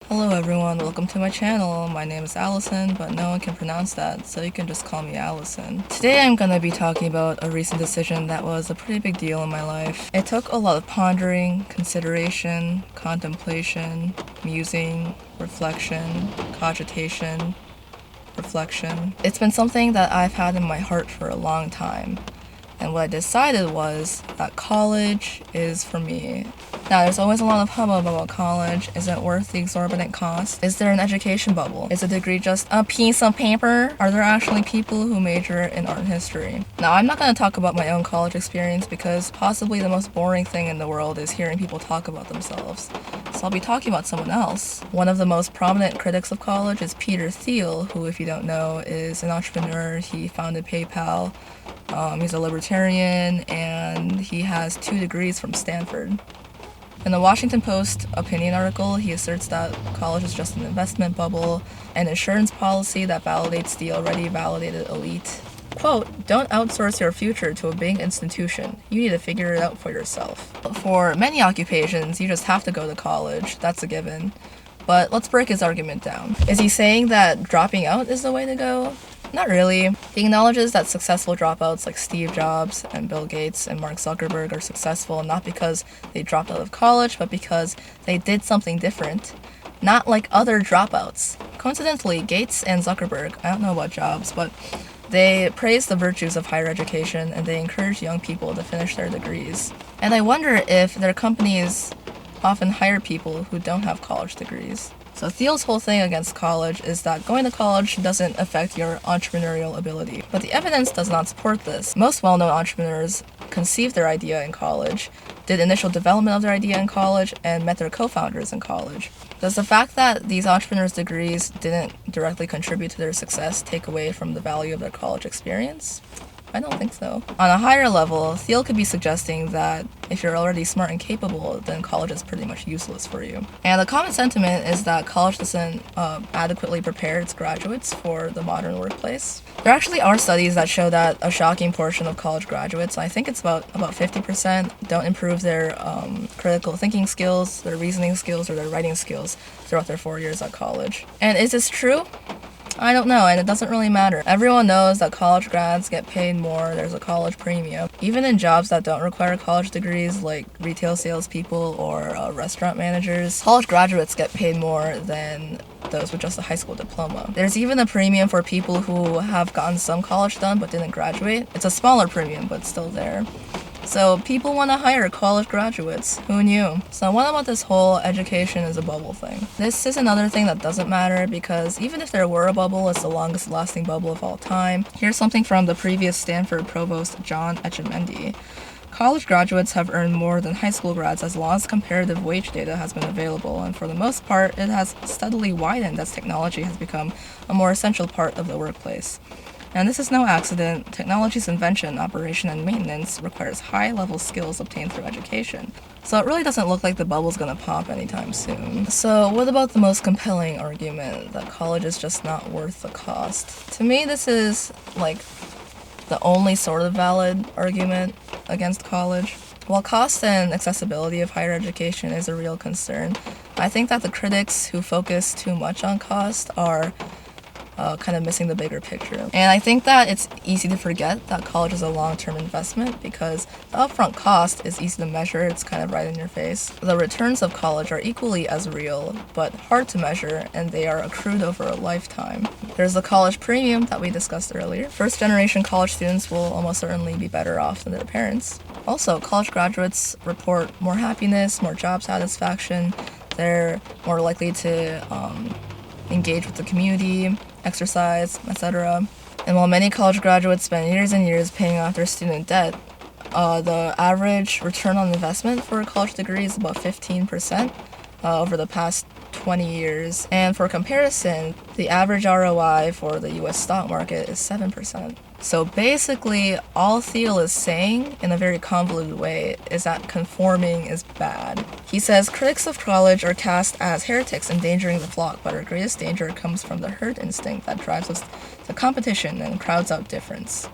Hello everyone, welcome to my channel. My name is Allison, but no one can pronounce that, so you can just call me Allison. Today I'm gonna be talking about a recent decision that was a pretty big deal in my life. It took a lot of pondering, consideration, contemplation, musing, reflection, cogitation, reflection. It's been something that I've had in my heart for a long time. And what I decided was that college is for me. Now, there's always a lot of hubbub about college. Is it worth the exorbitant cost? Is there an education bubble? Is a degree just a piece of paper? Are there actually people who major in art and history? Now, I'm not going to talk about my own college experience because possibly the most boring thing in the world is hearing people talk about themselves. So I'll be talking about someone else. One of the most prominent critics of college is Peter Thiel, who, if you don't know, is an entrepreneur. He founded PayPal. He's a libertarian, and he has 2 degrees from Stanford. In the Washington Post opinion article, he asserts that college is just an investment bubble, an insurance policy that validates the already validated elite. Quote, "Don't outsource your future to a big institution. You need to figure it out for yourself." For many occupations, you just have to go to college. That's a given. But let's break his argument down. Is he saying that dropping out is the way to go? Not really. He acknowledges that successful dropouts like Steve Jobs and Bill Gates and Mark Zuckerberg are successful not because they dropped out of college, but because they did something different. Not like other dropouts. Coincidentally, Gates and Zuckerberg, I don't know about Jobs, but they praise the virtues of higher education and they encourage young people to finish their degrees. And I wonder if their companies often hire people who don't have college degrees. So Thiel's whole thing against college is that going to college doesn't affect your entrepreneurial ability. But the evidence does not support this. Most well-known entrepreneurs conceived their idea in college, did initial development of their idea in college, and met their co-founders in college. Does the fact that these entrepreneurs' degrees didn't directly contribute to their success take away from the value of their college experience? I don't think so. On a higher level, Thiel could be suggesting that if you're already smart and capable, then college is pretty much useless for you. And the common sentiment is that college doesn't adequately prepare its graduates for the modern workplace. There actually are studies that show that a shocking portion of college graduates, I think it's about 50%, don't improve their critical thinking skills, their reasoning skills, or their writing skills throughout their 4 years at college. And is this true? I don't know, and it doesn't really matter. Everyone knows that college grads get paid more. There's a college premium. Even in jobs that don't require college degrees, like retail salespeople or restaurant managers, college graduates get paid more than those with just a high school diploma. There's even a premium for people who have gotten some college done but didn't graduate. It's a smaller premium, but still there. So people want to hire college graduates. Who knew? So what about this whole education is a bubble thing? This is another thing that doesn't matter because even if there were a bubble, it's the longest lasting bubble of all time. Here's something from the previous Stanford provost, John Etchemendy. College graduates have earned more than high school grads as long as comparative wage data has been available, and for the most part, it has steadily widened as technology has become a more essential part of the workplace. And this is no accident. Technology's invention, operation, and maintenance requires high-level skills obtained through education. So it really doesn't look like the bubble's gonna pop anytime soon. So what about the most compelling argument, that college is just not worth the cost? To me, this is, like, the only sort of valid argument against college. While cost and accessibility of higher education is a real concern, I think that the critics who focus too much on cost are kind of missing the bigger picture. And I think that it's easy to forget that college is a long-term investment because the upfront cost is easy to measure, it's kind of right in your face. The returns of college are equally as real, but hard to measure, and they are accrued over a lifetime. There's the college premium that we discussed earlier. First-generation college students will almost certainly be better off than their parents. Also, college graduates report more happiness, more job satisfaction, they're more likely to engage with the community, exercise, etc. And while many college graduates spend years and years paying off their student debt, the average return on investment for a college degree is about 15% over the past 20 years. And for comparison, the average ROI for the US stock market is 7%. So basically, all Thiel is saying, in a very convoluted way, is that conforming is bad. He says critics of college are cast as heretics endangering the flock, but our greatest danger comes from the herd instinct that drives us to competition and crowds out difference.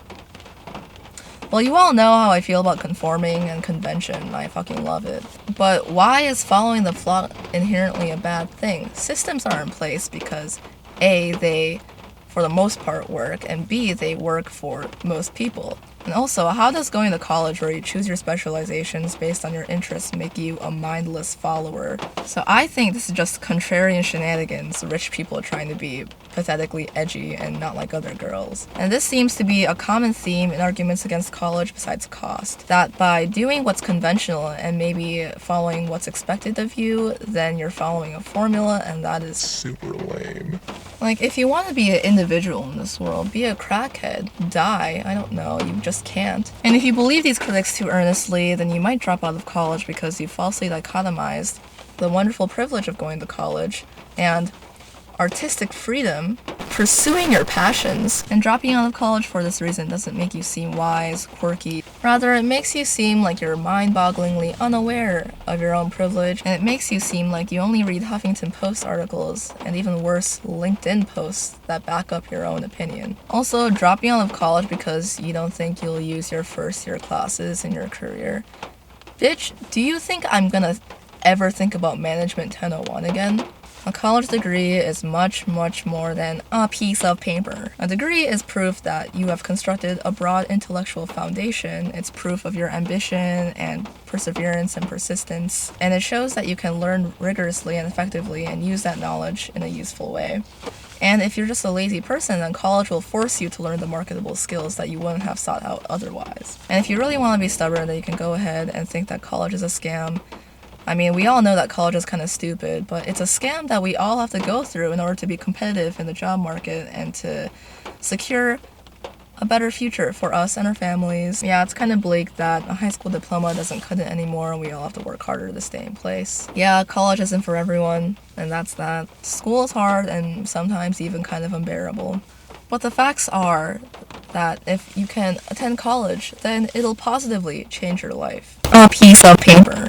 Well, you all know how I feel about conforming and convention. I fucking love it. But why is following the flock inherently a bad thing? Systems are in place because A, they, for the most part, work, and B, they work for most people. And also, how does going to college where you choose your specializations based on your interests make you a mindless follower? So I think this is just contrarian shenanigans, rich people trying to be pathetically edgy and not like other girls. And this seems to be a common theme in arguments against college besides cost, that by doing what's conventional and maybe following what's expected of you, then you're following a formula, and that is super lame. Like, if you want to be an individual in this world, be a crackhead, die, I don't know, you just can't. And if you believe these critics too earnestly, then you might drop out of college because you falsely dichotomized the wonderful privilege of going to college and artistic freedom, pursuing your passions, and dropping out of college for this reason doesn't make you seem wise, quirky. Rather, it makes you seem like you're mind-bogglingly unaware of your own privilege, and it makes you seem like you only read Huffington Post articles, and even worse, LinkedIn posts that back up your own opinion. Also, dropping out of college because you don't think you'll use your first-year classes in your career. Bitch, do you think I'm gonna ever think about Management 1001 again? A college degree is much, much more than a piece of paper. A degree is proof that you have constructed a broad intellectual foundation. It's proof of your ambition and perseverance and persistence. And it shows that you can learn rigorously and effectively and use that knowledge in a useful way. And if you're just a lazy person, then college will force you to learn the marketable skills that you wouldn't have sought out otherwise. And if you really want to be stubborn, then you can go ahead and think that college is a scam. I mean, we all know that college is kind of stupid, but it's a scam that we all have to go through in order to be competitive in the job market and to secure a better future for us and our families. Yeah, it's kind of bleak that a high school diploma doesn't cut it anymore and we all have to work harder to stay in place. Yeah, college isn't for everyone, and that's that. School is hard and sometimes even kind of unbearable. But the facts are that if you can attend college, then it'll positively change your life. A piece of paper.